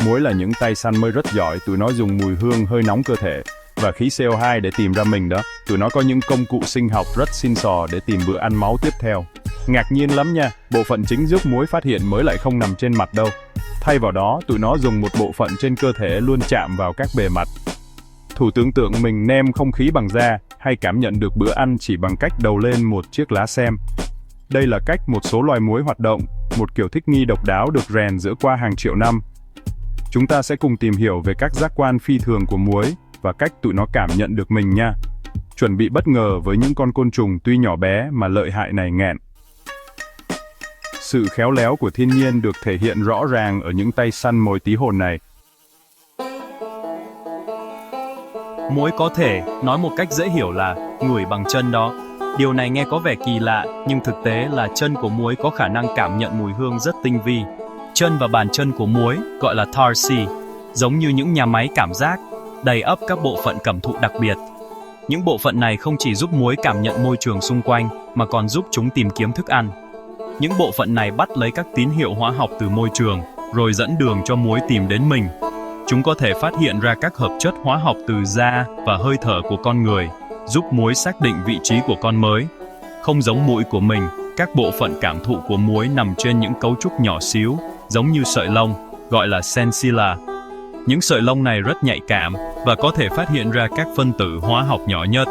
Muối là những tay săn mồi rất giỏi, tụi nó dùng mùi hương hơi nóng cơ thể và khí CO2 để tìm ra mình đó. Tụi nó có những công cụ sinh học rất xịn sò để tìm bữa ăn máu tiếp theo. Ngạc nhiên lắm nha, bộ phận chính giúp muối phát hiện mới lại không nằm trên mặt đâu. Thay vào đó, tụi nó dùng một bộ phận trên cơ thể luôn chạm vào các bề mặt. Thử tưởng tượng mình nêm không khí bằng da, hay cảm nhận được bữa ăn chỉ bằng cách đầu lên một chiếc lá xem. Đây là cách một số loài muối hoạt động, một kiểu thích nghi độc đáo được rèn giữa qua hàng triệu năm. Chúng ta sẽ cùng tìm hiểu về các giác quan phi thường của muối và cách tụi nó cảm nhận được mình nha. Chuẩn bị bất ngờ với những con côn trùng tuy nhỏ bé mà lợi hại này nghẹn. Sự khéo léo của thiên nhiên được thể hiện rõ ràng ở những tay săn mồi tí hon này. Muối có thể nói một cách dễ hiểu là ngửi bằng chân đó. Điều này nghe có vẻ kỳ lạ, nhưng thực tế là chân của muối có khả năng cảm nhận mùi hương rất tinh vi. Chân và bàn chân của muối, gọi là tarsi, giống như những nhà máy cảm giác, đầy ắp các bộ phận cảm thụ đặc biệt. Những bộ phận này không chỉ giúp muối cảm nhận môi trường xung quanh, mà còn giúp chúng tìm kiếm thức ăn. Những bộ phận này bắt lấy các tín hiệu hóa học từ môi trường, rồi dẫn đường cho muối tìm đến mình. Chúng có thể phát hiện ra các hợp chất hóa học từ da và hơi thở của con người, giúp muối xác định vị trí của con mồi. Không giống mũi của mình, các bộ phận cảm thụ của muối nằm trên những cấu trúc nhỏ xíu, giống như sợi lông, gọi là sensilla. Những sợi lông này rất nhạy cảm và có thể phát hiện ra các phân tử hóa học nhỏ nhất.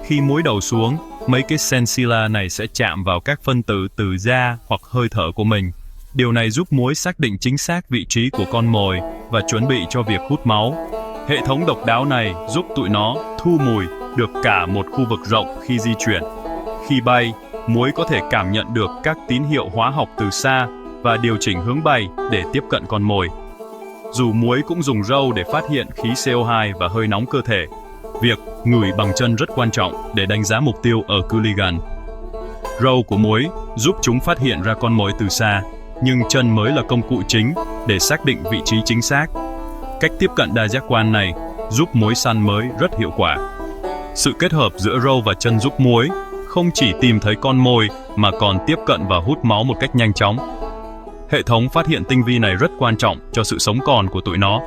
Khi muối đầu xuống, mấy cái sensilla này sẽ chạm vào các phân tử từ da hoặc hơi thở của mình. Điều này giúp muối xác định chính xác vị trí của con mồi và chuẩn bị cho việc hút máu. Hệ thống độc đáo này giúp tụi nó thu mùi được cả một khu vực rộng khi di chuyển. Khi bay, muối có thể cảm nhận được các tín hiệu hóa học từ xa và điều chỉnh hướng bay để tiếp cận con mồi. Dù muối cũng dùng râu để phát hiện khí CO2 và hơi nóng cơ thể, việc ngửi bằng chân rất quan trọng để đánh giá mục tiêu ở cự ly gần. Râu của muối giúp chúng phát hiện ra con mồi từ xa, nhưng chân mới là công cụ chính để xác định vị trí chính xác. Cách tiếp cận đa giác quan này giúp muối săn mới rất hiệu quả. Sự kết hợp giữa râu và chân giúp muối không chỉ tìm thấy con mồi mà còn tiếp cận và hút máu một cách nhanh chóng. Hệ thống phát hiện tinh vi này rất quan trọng cho sự sống còn của tụi nó.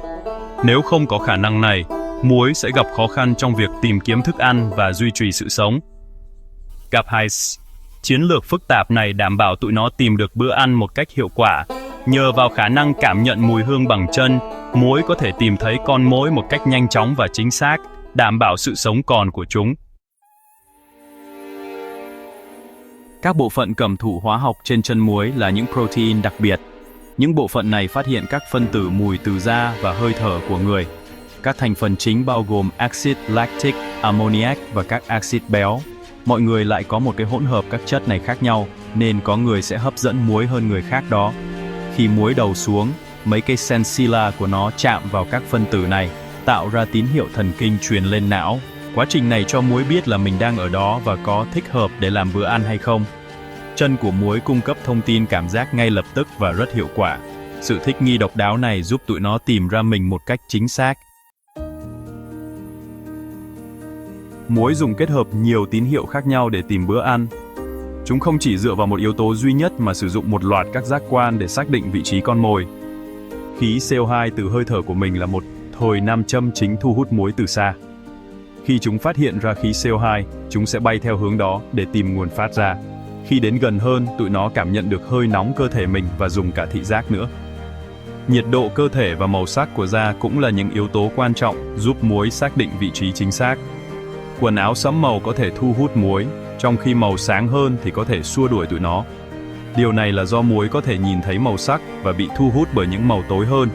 Nếu không có khả năng này, muối sẽ gặp khó khăn trong việc tìm kiếm thức ăn và duy trì sự sống. Gặp hai chiến lược phức tạp này đảm bảo tụi nó tìm được bữa ăn một cách hiệu quả. Nhờ vào khả năng cảm nhận mùi hương bằng chân, muối có thể tìm thấy con mồi một cách nhanh chóng và chính xác, đảm bảo sự sống còn của chúng. Các bộ phận cảm thụ hóa học trên chân muối là những protein đặc biệt. Những bộ phận này phát hiện các phân tử mùi từ da và hơi thở của người. Các thành phần chính bao gồm axit lactic, ammoniac và các axit béo. Mọi người lại có một cái hỗn hợp các chất này khác nhau, nên có người sẽ hấp dẫn muối hơn người khác đó. Khi muối đầu xuống, mấy cái sensilla của nó chạm vào các phân tử này, tạo ra tín hiệu thần kinh truyền lên não. Quá trình này cho muối biết là mình đang ở đó và có thích hợp để làm bữa ăn hay không. Chân của muối cung cấp thông tin cảm giác ngay lập tức và rất hiệu quả. Sự thích nghi độc đáo này giúp tụi nó tìm ra mình một cách chính xác. Muối dùng kết hợp nhiều tín hiệu khác nhau để tìm bữa ăn. Chúng không chỉ dựa vào một yếu tố duy nhất mà sử dụng một loạt các giác quan để xác định vị trí con mồi. Khí CO2 từ hơi thở của mình là một thồi nam châm chính thu hút muối từ xa. Khi chúng phát hiện ra khí CO2, chúng sẽ bay theo hướng đó để tìm nguồn phát ra. Khi đến gần hơn, tụi nó cảm nhận được hơi nóng cơ thể mình và dùng cả thị giác nữa. Nhiệt độ cơ thể và màu sắc của da cũng là những yếu tố quan trọng giúp muối xác định vị trí chính xác. Quần áo sẫm màu có thể thu hút muối, trong khi màu sáng hơn thì có thể xua đuổi tụi nó. Điều này là do muối có thể nhìn thấy màu sắc và bị thu hút bởi những màu tối hơn.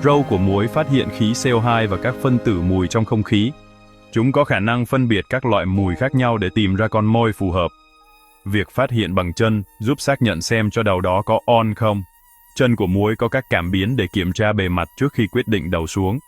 Râu của muối phát hiện khí CO2 và các phân tử mùi trong không khí. Chúng có khả năng phân biệt các loại mùi khác nhau để tìm ra con mồi phù hợp. Việc phát hiện bằng chân giúp xác nhận xem cho đầu đó có on không. Chân của muối có các cảm biến để kiểm tra bề mặt trước khi quyết định đầu xuống.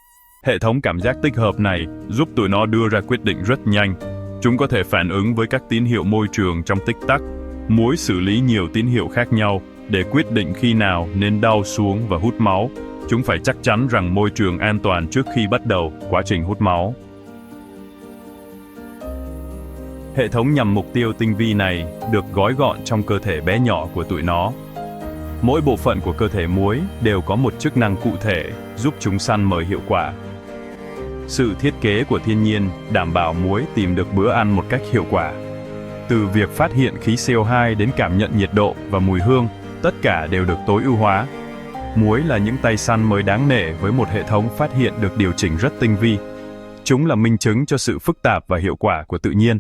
Hệ thống cảm giác tích hợp này giúp tụi nó đưa ra quyết định rất nhanh. Chúng có thể phản ứng với các tín hiệu môi trường trong tích tắc. Muối xử lý nhiều tín hiệu khác nhau để quyết định khi nào nên đau xuống và hút máu. Chúng phải chắc chắn rằng môi trường an toàn trước khi bắt đầu quá trình hút máu. Hệ thống nhằm mục tiêu tinh vi này được gói gọn trong cơ thể bé nhỏ của tụi nó. Mỗi bộ phận của cơ thể muối đều có một chức năng cụ thể giúp chúng săn mồi hiệu quả. Sự thiết kế của thiên nhiên đảm bảo muối tìm được bữa ăn một cách hiệu quả. Từ việc phát hiện khí CO2 đến cảm nhận nhiệt độ và mùi hương, tất cả đều được tối ưu hóa. Muối là những tay săn mới đáng nể với một hệ thống phát hiện được điều chỉnh rất tinh vi. Chúng là minh chứng cho sự phức tạp và hiệu quả của tự nhiên.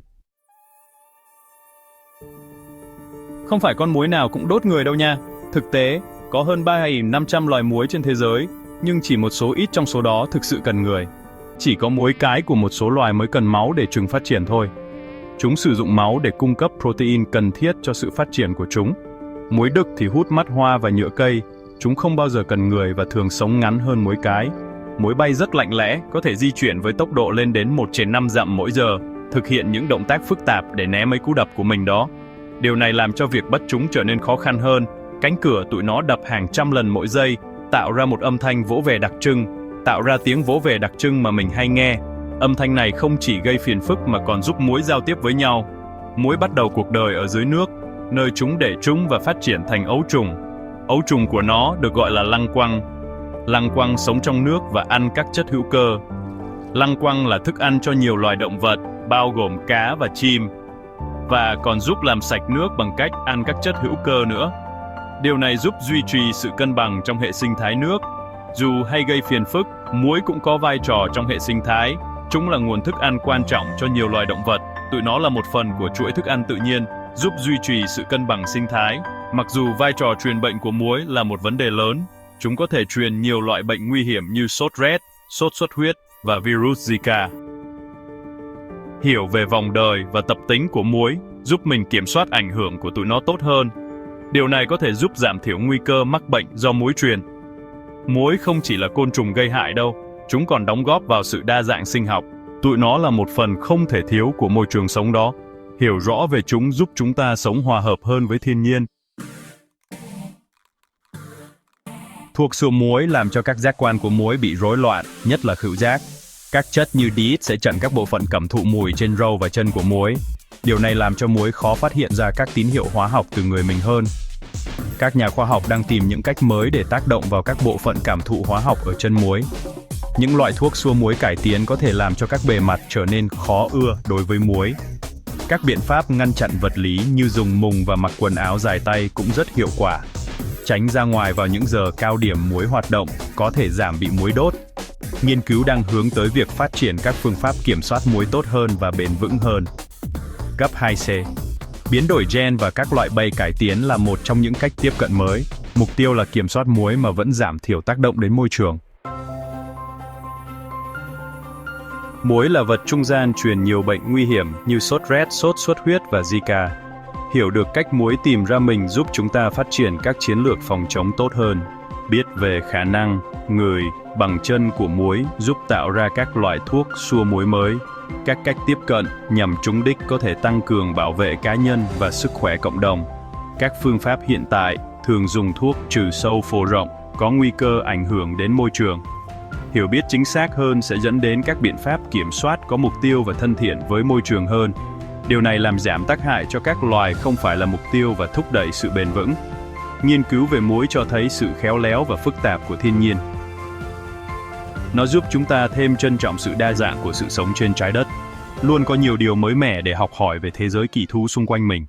Không phải con muối nào cũng đốt người đâu nha. Thực tế, có hơn 3.500 loài muối trên thế giới, nhưng chỉ một số ít trong số đó thực sự cần người. Chỉ có muối cái của một số loài mới cần máu để chúng phát triển thôi. Chúng sử dụng máu để cung cấp protein cần thiết cho sự phát triển của chúng. Muối đực thì hút mắt hoa và nhựa cây. Chúng không bao giờ cần người và thường sống ngắn hơn muối cái. Muối bay rất lạnh lẽ, có thể di chuyển với tốc độ lên đến 1/5 dặm mỗi giờ, thực hiện những động tác phức tạp để né mấy cú đập của mình đó. Điều này làm cho việc bắt chúng trở nên khó khăn hơn. Cánh cửa tụi nó đập hàng trăm lần mỗi giây, tạo ra một âm thanh vỗ về đặc trưng, tạo ra tiếng vỗ về đặc trưng mà mình hay nghe. Âm thanh này không chỉ gây phiền phức mà còn giúp muối giao tiếp với nhau. Muối bắt đầu cuộc đời ở dưới nước, nơi chúng để trứng và phát triển thành ấu trùng. Ấu trùng của nó được gọi là lăng quăng. Lăng quăng sống trong nước và ăn các chất hữu cơ. Lăng quăng là thức ăn cho nhiều loài động vật, bao gồm cá và chim, và còn giúp làm sạch nước bằng cách ăn các chất hữu cơ nữa. Điều này giúp duy trì sự cân bằng trong hệ sinh thái nước. Dù hay gây phiền phức, muối cũng có vai trò trong hệ sinh thái. Chúng là nguồn thức ăn quan trọng cho nhiều loài động vật. Tụi nó là một phần của chuỗi thức ăn tự nhiên, giúp duy trì sự cân bằng sinh thái. Mặc dù vai trò truyền bệnh của muối là một vấn đề lớn, chúng có thể truyền nhiều loại bệnh nguy hiểm như sốt rét, sốt xuất huyết và virus Zika. Hiểu về vòng đời và tập tính của muối giúp mình kiểm soát ảnh hưởng của tụi nó tốt hơn. Điều này có thể giúp giảm thiểu nguy cơ mắc bệnh do muối truyền. Muối không chỉ là côn trùng gây hại đâu, chúng còn đóng góp vào sự đa dạng sinh học. Tụi nó là một phần không thể thiếu của môi trường sống đó. Hiểu rõ về chúng giúp chúng ta sống hòa hợp hơn với thiên nhiên. Thuốc xua muối làm cho các giác quan của muối bị rối loạn, nhất là khứu giác. Các chất như DHEAT sẽ chặn các bộ phận cảm thụ mùi trên râu và chân của muối. Điều này làm cho muối khó phát hiện ra các tín hiệu hóa học từ người mình hơn. Các nhà khoa học đang tìm những cách mới để tác động vào các bộ phận cảm thụ hóa học ở chân muối. Những loại thuốc xua muối cải tiến có thể làm cho các bề mặt trở nên khó ưa đối với muối. Các biện pháp ngăn chặn vật lý như dùng mùng và mặc quần áo dài tay cũng rất hiệu quả. Tránh ra ngoài vào những giờ cao điểm muối hoạt động có thể giảm bị muối đốt. Nghiên cứu đang hướng tới việc phát triển các phương pháp kiểm soát muối tốt hơn và bền vững hơn. Gấp 2C. Biến đổi gen và các loại bay cải tiến là một trong những cách tiếp cận mới. Mục tiêu là kiểm soát muối mà vẫn giảm thiểu tác động đến môi trường. Muối là vật trung gian truyền nhiều bệnh nguy hiểm như sốt rét, sốt xuất huyết và Zika. Hiểu được cách muối tìm ra mình giúp chúng ta phát triển các chiến lược phòng chống tốt hơn. Biết về khả năng, người, bằng chân của muối giúp tạo ra các loại thuốc xua muối mới. Các cách tiếp cận nhằm trúng đích có thể tăng cường bảo vệ cá nhân và sức khỏe cộng đồng. Các phương pháp hiện tại thường dùng thuốc trừ sâu phổ rộng, có nguy cơ ảnh hưởng đến môi trường. Hiểu biết chính xác hơn sẽ dẫn đến các biện pháp kiểm soát có mục tiêu và thân thiện với môi trường hơn. Điều này làm giảm tác hại cho các loài không phải là mục tiêu và thúc đẩy sự bền vững. Nghiên cứu về muối cho thấy sự khéo léo và phức tạp của thiên nhiên. Nó giúp chúng ta thêm trân trọng sự đa dạng của sự sống trên trái đất. Luôn có nhiều điều mới mẻ để học hỏi về thế giới kỳ thú xung quanh mình.